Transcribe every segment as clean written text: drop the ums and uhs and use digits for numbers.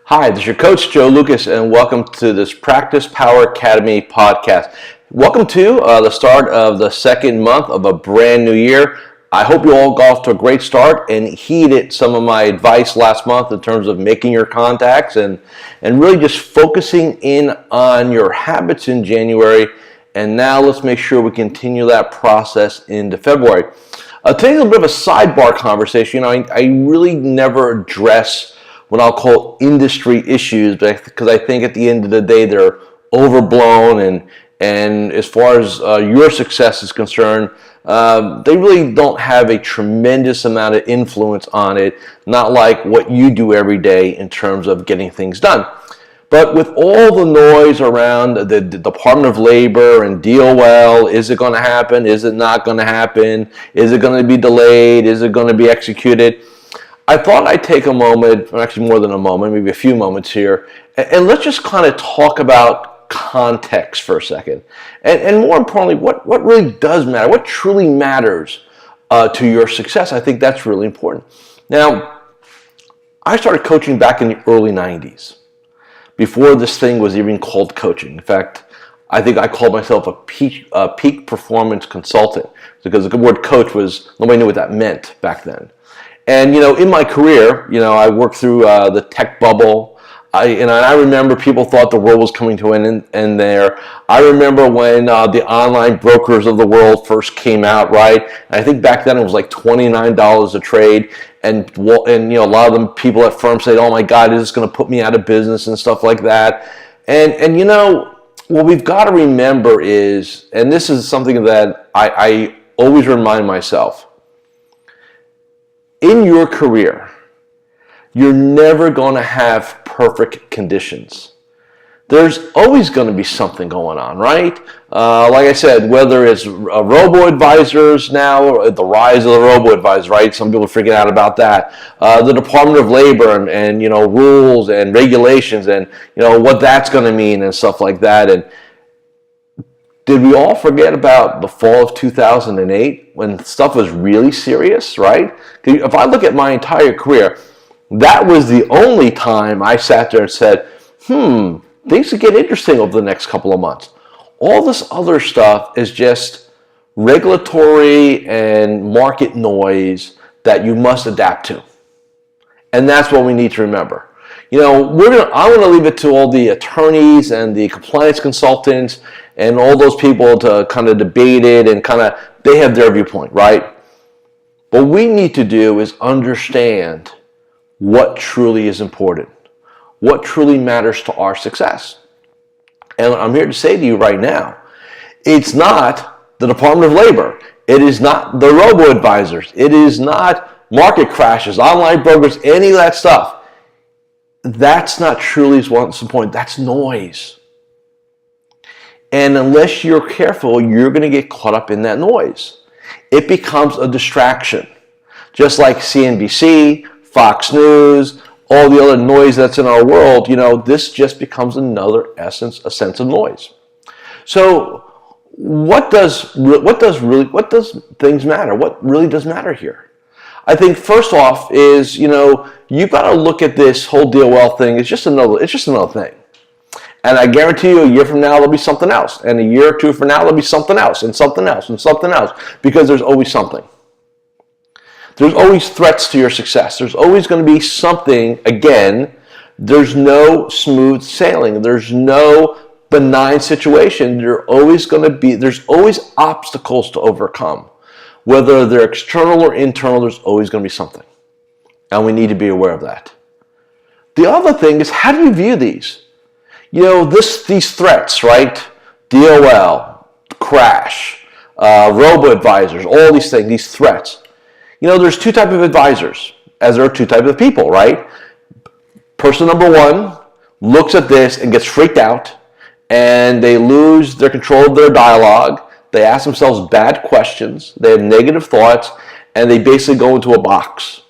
Hi, this is your coach, Joe Lucas, and welcome to this Practice Power Academy podcast. Welcome to the start of the second month of a brand new year. I hope you all got off to a great start and heeded some of my advice last month in terms of making your contacts and really just focusing in on your habits in January. And now let's make sure we continue that process into February. Today's a bit of a sidebar conversation. I really never address what I'll call industry issues, because I think at the end of the day they're overblown, and as far as your success is concerned, they really don't have a tremendous amount of influence on it, not like what you do every day in terms of getting things done. But with all the noise around the Department of Labor and DOL, is it going to happen? Is it not going to happen? Is it going to be delayed? Is it going to be executed? I thought I'd take a moment, or actually more than a moment, maybe a few moments here, and let's just kind of talk about context for a second. And more importantly, what really does matter, what truly matters to your success. I think that's really important. Now, I started coaching back in the early 90s, before this thing was even called coaching. In fact, I think I called myself a peak performance consultant, because the word coach nobody knew what that meant back then. And, in my career, I worked through the tech bubble. I remember people thought the world was coming to an end there. I remember when the online brokers of the world first came out, right? And I think back then it was like $29 a trade. And a lot of them people at firms said, oh my God, is this going to put me out of business and stuff like that. And what we've got to remember is, and this is something that I always remind myself, in your career, you're never going to have perfect conditions. There's always going to be something going on, right? Like I said, whether it's robo-advisors now, or the rise of the robo-advisors, right? Some people are freaking out about that. The Department of Labor and rules and regulations and what that's going to mean and stuff like that. And did we all forget about the fall of 2008 when stuff was really serious, right? If I look at my entire career, that was the only time I sat there and said, things could get interesting over the next couple of months. All this other stuff is just regulatory and market noise that you must adapt to. And that's what we need to remember. I want to leave it to all the attorneys and the compliance consultants and all those people to kind of debate it, and they have their viewpoint, right? What we need to do is understand what truly is important, what truly matters to our success. And I'm here to say to you right now, it's not the Department of Labor. It is not the robo-advisors. It is not market crashes, online brokers, any of that stuff. That's not truly what's the point. That's noise. And unless you're careful, you're going to get caught up in that noise. It becomes a distraction. Just like CNBC, Fox News, all the other noise that's in our world, this just becomes another a sense of noise. So what does things matter? What really does matter here? I think first off is, you've got to look at this whole DOL thing. It's just another thing. And I guarantee you, a year from now, there'll be something else. And a year or two from now, there'll be something else, and something else, and something else. Because there's always something. There's always threats to your success. There's always going to be something, again, there's no smooth sailing. There's no benign situation. There's always obstacles to overcome. Whether they're external or internal, there's always going to be something. And we need to be aware of that. The other thing is, how do you view these? These threats, right? DOL, crash, robo-advisors, all these things, these threats. There's two types of advisors, as there are two types of people, right? Person number one looks at this and gets freaked out, and they lose their control of their dialogue. They ask themselves bad questions. They have negative thoughts, and they basically go into a box.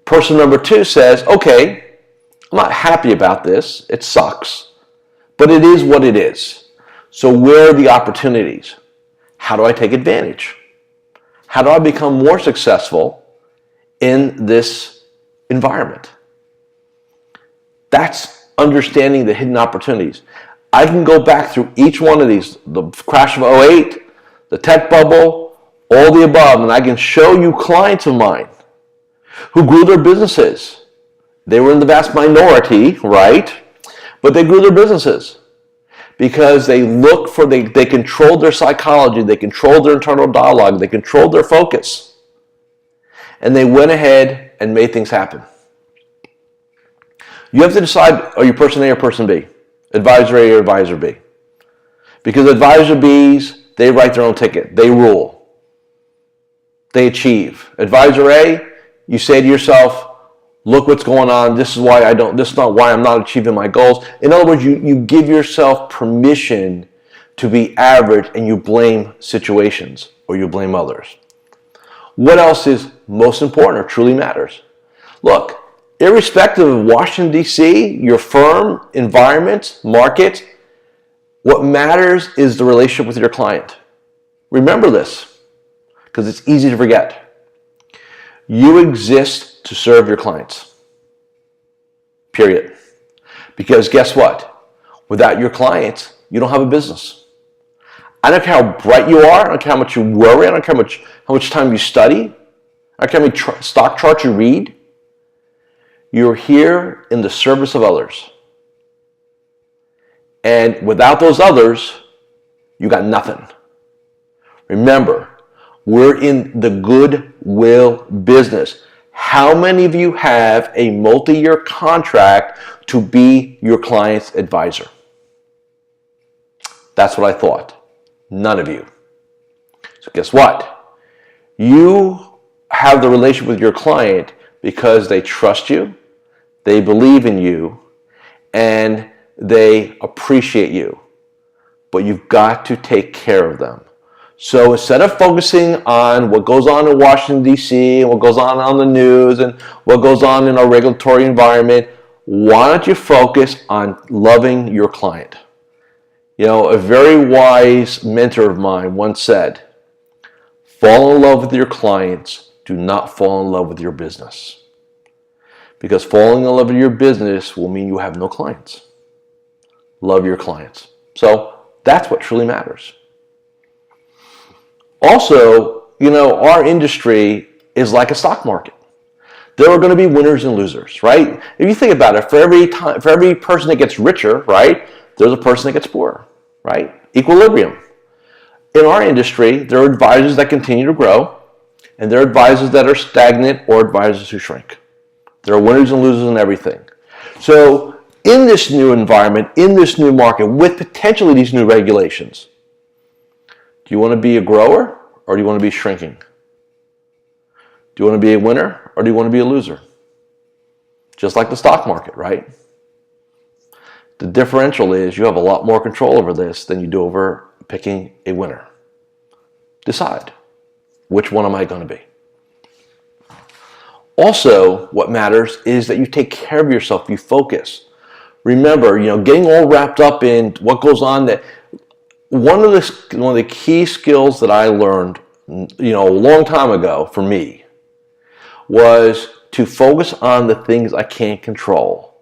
Person number two says, okay, I'm not happy about this. It sucks. But it is what it is. So where are the opportunities? How do I take advantage? How do I become more successful in this environment? That's understanding the hidden opportunities. I can go back through each one of these, the crash of '08, the tech bubble, all the above, and I can show you clients of mine who grew their businesses. They were in the vast minority, right? But they grew their businesses because they they controlled their psychology, they controlled their internal dialogue, they controlled their focus. And they went ahead and made things happen. You have to decide, are you person A or person B? Advisor A or advisor B? Because advisor Bs, they write their own ticket. They rule. They achieve. Advisor A, you say to yourself, look what's going on. This is not why I'm not achieving my goals. In other words, you give yourself permission to be average and you blame situations or you blame others. What else is most important or truly matters? Look, irrespective of Washington, D.C., your firm, environment, market, what matters is the relationship with your client. Remember this, because it's easy to forget. You exist to serve your clients. Period. Because guess what? Without your clients, you don't have a business. I don't care how bright you are. I don't care how much you worry. I don't care how much time you study. I don't care how many stock charts you read. You're here in the service of others. And without those others, you got nothing. Remember, we're in the goodwill business. How many of you have a multi-year contract to be your client's advisor? That's what I thought. None of you. So guess what? You have the relationship with your client because they trust you, they believe in you, and they appreciate you. But you've got to take care of them. So instead of focusing on what goes on in Washington, D.C., and what goes on the news, and what goes on in our regulatory environment, why don't you focus on loving your client? You know, a very wise mentor of mine once said, fall in love with your clients, do not fall in love with your business. Because falling in love with your business will mean you have no clients. Love your clients. So that's what truly matters. Also, you know, our industry is like a stock market. There are going to be winners and losers, right? If you think about it, for every person that gets richer, right, there's a person that gets poorer, right? Equilibrium. In our industry, there are advisors that continue to grow, and there are advisors that are stagnant or advisors who shrink. There are winners and losers in everything. So in this new environment, in this new market, with potentially these new regulations, do you want to be a grower or do you want to be shrinking? Do you want to be a winner or do you want to be a loser? Just like the stock market, right? The differential is you have a lot more control over this than you do over picking a winner. Decide, which one am I going to be? Also, what matters is that you take care of yourself, you focus. Remember, you know, getting all wrapped up in what goes on, that one of the key skills that I learned, you know, a long time ago for me was to focus on the things I can't control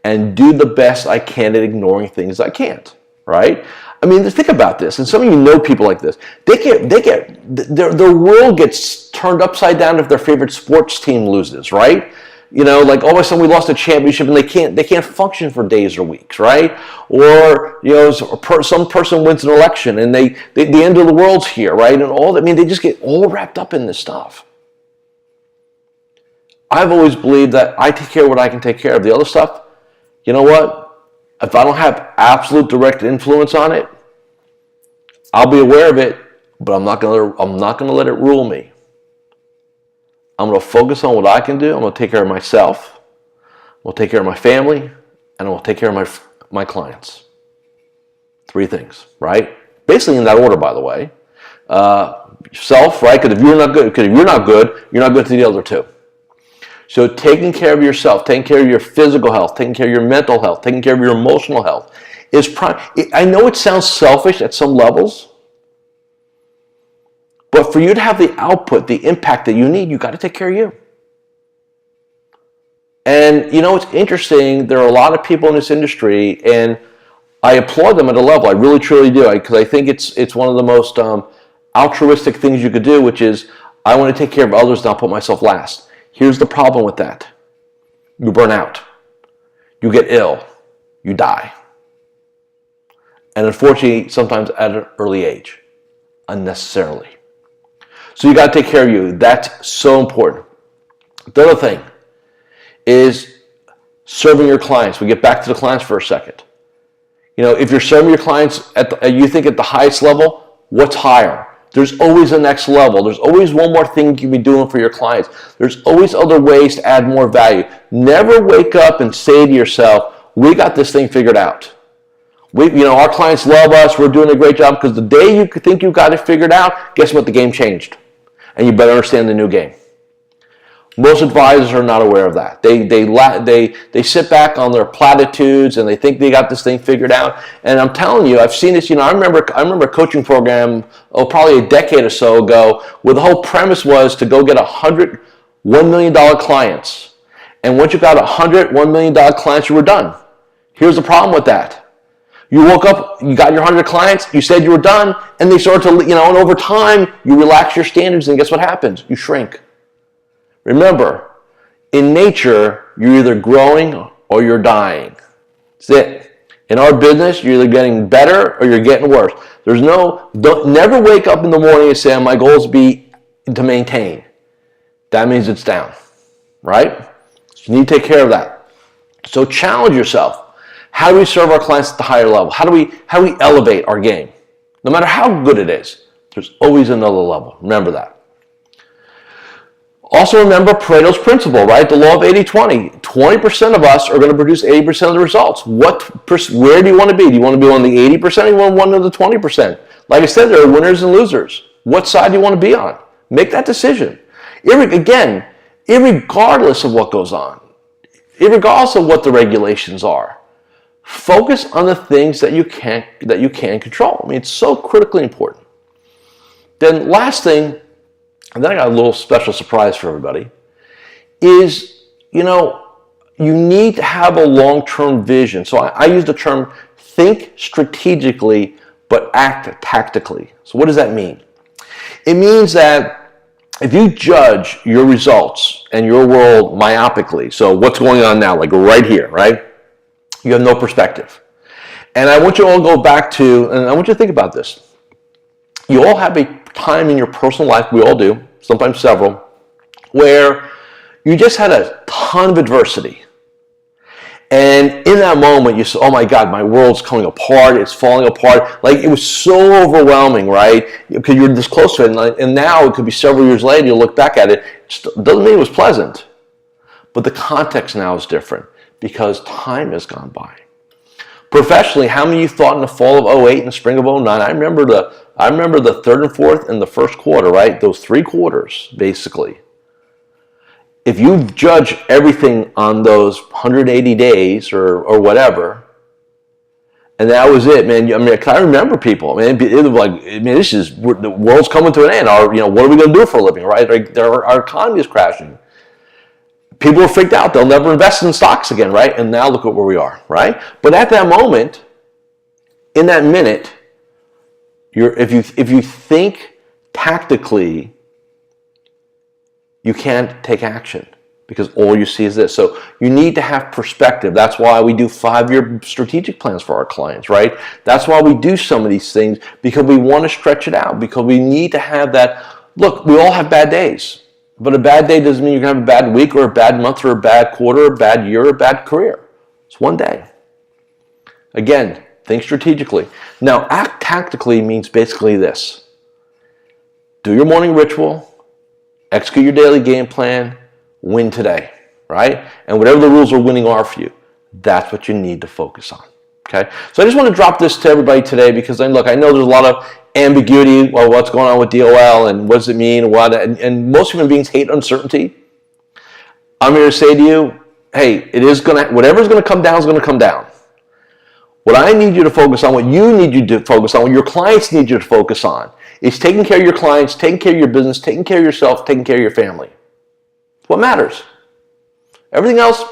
and do the best I can at ignoring things I can't, right? I mean, think about this, and some of you know people like this. Their world gets turned upside down if their favorite sports team loses, right? You know, like all of a sudden we lost a championship and they can't function for days or weeks, right? Or, you know, some person wins an election and the end of the world's here, right? And all that, I mean, they just get all wrapped up in this stuff. I've always believed that I take care of what I can take care of. The other stuff, you know what? If I don't have absolute direct influence on it, I'll be aware of it, but I'm not gonna let it rule me. I'm going to focus on what I can do. I'm going to take care of myself. I'm going to take care of my family. And I'm going to take care of my clients. 3 things, right? Basically in that order, by the way. Yourself, right? Because if you're not good, you're not good to the other 2. So taking care of yourself, taking care of your physical health, taking care of your mental health, taking care of your emotional health is prime. I know it sounds selfish at some levels. But for you to have the output, the impact that you need, you got to take care of you. And you know, it's interesting. There are a lot of people in this industry, and I applaud them at a level. I really, truly do, because I think it's one of the most altruistic things you could do, which is I want to take care of others, not put myself last. Here's the problem with that: you burn out, you get ill, you die, and unfortunately, sometimes at an early age, unnecessarily. So you got to take care of you. That's so important. The other thing is serving your clients. We get back to the clients for a second. You know, if you're serving your clients you think at the highest level, what's higher? There's always a next level. There's always one more thing you can be doing for your clients. There's always other ways to add more value. Never wake up and say to yourself, we got this thing figured out. Our clients love us. We're doing a great job, because the day you think you got it figured out, guess what? The game changed. And you better understand the new game. Most advisors are not aware of that. They sit back on their platitudes and they think they got this thing figured out. And I'm telling you, I've seen this. I remember a coaching program, probably a decade or so ago, where the whole premise was to go get 100 $1 million clients. And once you got 100 $1 million clients, you were done. Here's the problem with that. You woke up, you got your 100 clients, you said you were done, and they started to, and over time, you relax your standards, and guess what happens? You shrink. Remember, in nature, you're either growing or you're dying. That's it. In our business, you're either getting better or you're getting worse. Never wake up in the morning and say, my goal is to maintain. That means it's down, right? So you need to take care of that. So challenge yourself. How do we serve our clients at the higher level? How do we elevate our game? No matter how good it is, there's always another level. Remember that. Also remember Pareto's principle, right? The law of 80-20. 20% of us are going to produce 80% of the results. Where do you want to be? Do you want to be on the 80% or you want one of the 20%? Like I said, there are winners and losers. What side do you want to be on? Make that decision. Again, irregardless of what goes on, irregardless of what the regulations are, focus on the things that you can control. I mean, it's so critically important. Then last thing, and then I got a little special surprise for everybody, is, you need to have a long-term vision. So I use the term think strategically, but act tactically. So what does that mean? It means that if you judge your results and your world myopically, so what's going on now, like right here, right? You have no perspective. And I want you all to go back to, and I want you to think about this. You all have a time in your personal life, we all do, sometimes several, where you just had a ton of adversity. And in that moment, you say, oh my God, my world's coming apart, it's falling apart. Like, it was so overwhelming, right? Because you're this close to it, and now it could be several years later, you look back at it, it doesn't mean it was pleasant. But the context now is different because time has gone by. Professionally, how many of you thought in the fall of 08 and the spring of 09? I remember the third and fourth and the first quarter, right? Those 3 quarters, basically. If you judge everything on those 180 days or whatever, and that was it, man. I mean, I remember people. I mean, it was like, the world's coming to an end. What are we going to do for a living, right? Our economy is crashing. People are freaked out. They'll never invest in stocks again, right? And now look at where we are, right? But at that moment, in that minute, if you think tactically, you can't take action because all you see is this. So you need to have perspective. That's why we do 5-year strategic plans for our clients, right? That's why we do some of these things, because we want to stretch it out, because we need to have that. Look, we all have bad days. But a bad day doesn't mean you're going to have a bad week or a bad month or a bad quarter or a bad year or a bad career. It's one day. Again, think strategically. Now, act tactically means basically this. Do your morning ritual, execute your daily game plan, win today, right? And whatever the rules of winning are for you, that's what you need to focus on, okay? So I just want to drop this to everybody today because, look, I know there's a lot of ambiguity, well, what's going on with DOL and what does it mean, and most human beings hate uncertainty. I'm here to say to you, hey, whatever's going to come down is going to come down. What I need you to focus on, what you need you to focus on, what your clients need you to focus on, is taking care of your clients, taking care of your business, taking care of yourself, taking care of your family. What matters? Everything else,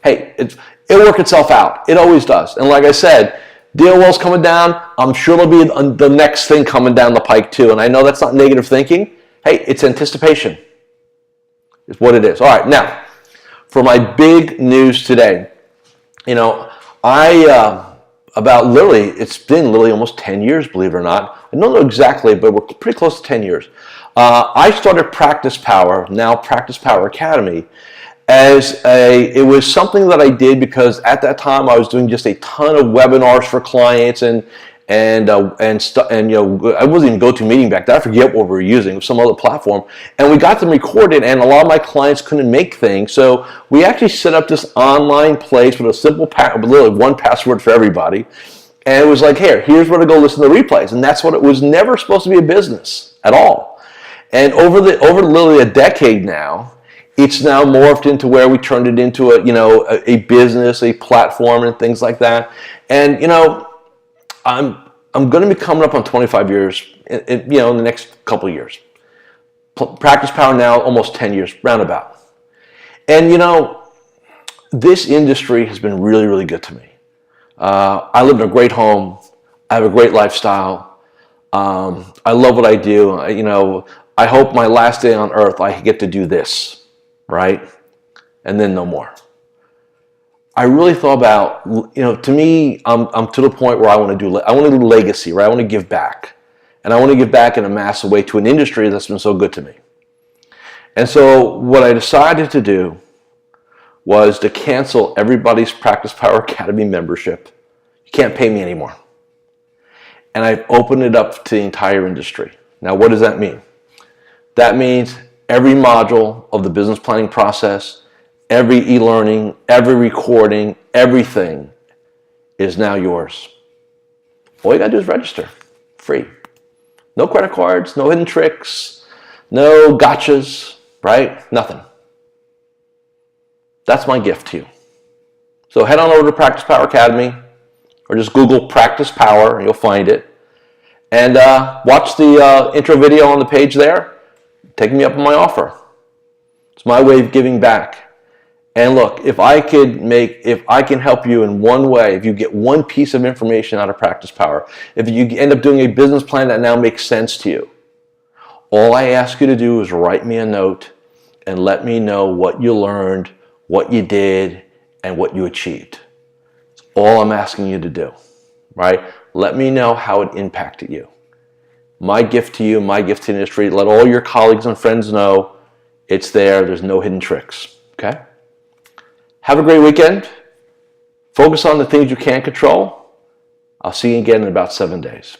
hey, it'll work itself out. It always does. And like I said, deal wall's coming down. I'm sure there'll be the next thing coming down the pike too. And I know that's not negative thinking. Hey, it's anticipation. Is what it is. All right, now, for my big news today, it's been literally almost 10 years, believe it or not. I don't know exactly, but we're pretty close to 10 years. I started PracticePower, now PracticePower Academy, it was something that I did because at that time I was doing just a ton of webinars for clients I wasn't even GoToMeeting back then. I forget what we were using. It was some other platform. And we got them recorded, and a lot of my clients couldn't make things. So we actually set up this online place with a simple literally one password for everybody. And it was like, here's where to go listen to replays. And that's what it was. Never supposed to be a business at all. And over literally a decade now, it's now morphed into where we turned it into a business, a platform, and things like that. And I'm going to be coming up on 25 years, in the next couple of years. PracticePower now almost 10 years, roundabout. And this industry has been really, really good to me. I live in a great home. I have a great lifestyle. I love what I do. I hope my last day on earth I get to do this, right? And then no more. I really thought about, to me, I'm to the point where I want to do legacy, right? I want to give back. And I want to give back in a massive way to an industry that's been so good to me. And so what I decided to do was to cancel everybody's PracticePower Academy membership. You can't pay me anymore. And I've opened it up to the entire industry. Now, what does that mean? That means every module of the business planning process, every e-learning, every recording, everything is now yours. All you got to do is register. Free. No credit cards, no hidden tricks, no gotchas, right? Nothing. That's my gift to you. So head on over to PracticePower Academy or just Google PracticePower and you'll find it. And watch the intro video on the page there. Take me up on my offer. It's my way of giving back. And look, if I can help you in one way, if you get one piece of information out of PracticePower, if you end up doing a business plan that now makes sense to you, all I ask you to do is write me a note and let me know what you learned, what you did, and what you achieved. It's all I'm asking you to do, right? Let me know how it impacted you. My gift to you, my gift to the industry, let all your colleagues and friends know it's there. There's no hidden tricks, okay? Have a great weekend. Focus on the things you can control. I'll see you again in about 7 days.